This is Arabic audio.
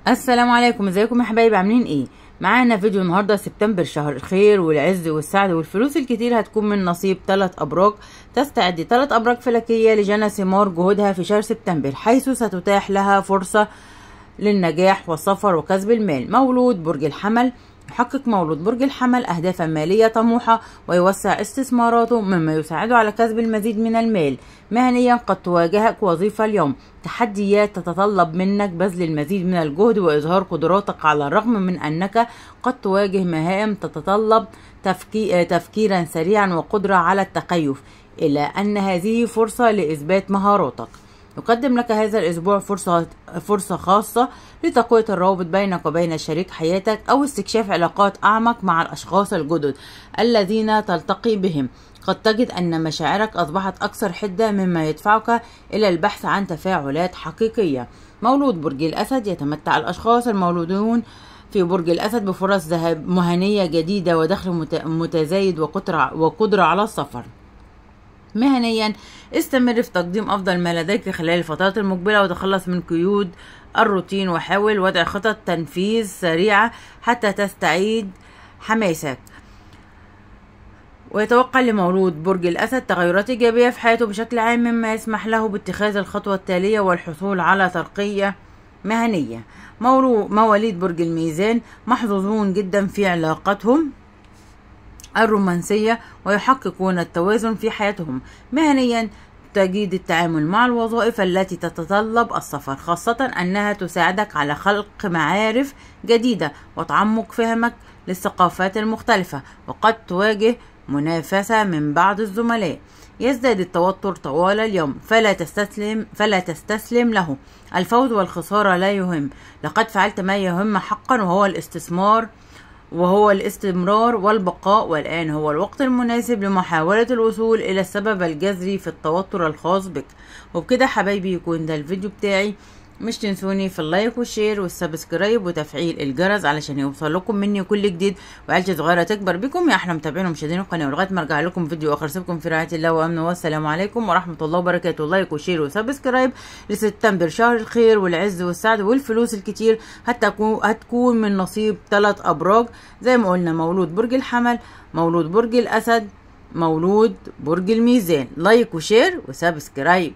السلام عليكم، ازيكم يا حبايبي؟ عاملين ايه؟ معانا فيديو النهارده. سبتمبر شهر الخير والعز والسعد والفلوس الكتير هتكون من نصيب 3 ابراج. تستعد 3 ابراج فلكيه لجنى ثمار جهودها في شهر سبتمبر، حيث ستتاح لها فرصه للنجاح والسفر وكسب المال. مولود برج الحمل. يحقق مولود برج الحمل أهدافا مالية طموحة ويوسع استثماراته، مما يساعده على كسب المزيد من المال. مهنيا قد تواجهك وظيفة اليوم تحديات تتطلب منك بذل المزيد من الجهد وإظهار قدراتك، على الرغم من أنك قد تواجه مهام تتطلب تفكيرا سريعا وقدرة على التكيف، إلا أن هذه فرصة لإثبات مهاراتك. يقدم لك هذا الأسبوع فرصة خاصة لتقوية الروابط بينك وبين شريك حياتك، أو استكشاف علاقات أعمق مع الأشخاص الجدد الذين تلتقي بهم. قد تجد أن مشاعرك أصبحت أكثر حدة، مما يدفعك إلى البحث عن تفاعلات حقيقية. مولود برج الأسد. يتمتع الأشخاص المولودون في برج الأسد بفرص ذهاب مهنية جديدة ودخل متزايد وقدرة على السفر. مهنيا استمر في تقديم أفضل ما لديك خلال الفترات المقبلة، وتخلص من قيود الروتين، وحاول وضع خطط تنفيذ سريعة حتى تستعيد حماسك. ويتوقع لمولود برج الأسد تغيرات إيجابية في حياته بشكل عام، مما يسمح له باتخاذ الخطوة التالية والحصول على ترقية مهنية. مواليد برج الميزان محظوظون جدا في علاقتهم الرومانسية، ويحققون التوازن في حياتهم. مهنيا تجيد التعامل مع الوظائف التي تتطلب السفر، خاصة أنها تساعدك على خلق معارف جديدة وتعمق فهمك للثقافات المختلفة، وقد تواجه منافسة من بعض الزملاء. يزداد التوتر طوال اليوم، فلا تستسلم له. الفوز والخسارة لا يهم، لقد فعلت ما يهم حقا، وهو الاستمرار والبقاء، والآن هو الوقت المناسب لمحاولة الوصول إلى السبب الجذري في التوتر الخاص بك. وبكده حبايبي يكون ده الفيديو بتاعي. مش تنسوني في اللايك والشير والسبسكرايب وتفعيل الجرس علشان يوصل لكم مني كل جديد، وعيلتي صغيرة تكبر بكم يا أحلى متابعين ومشاهدين القناة. ولغاية ما أرجع لكم فيديو آخر، سيبكم في رعاية الله وأمنه، والسلام عليكم ورحمة الله وبركاته. لايك وشير وسبسكرايب لسبتمبر، شهر الخير والعز والسعد والفلوس الكتير. هتكون من نصيب 3 أبراج زي ما قلنا: مولود برج الحمل، مولود برج الأسد، مولود برج الميزان. لايك وشير وسبسكرايب.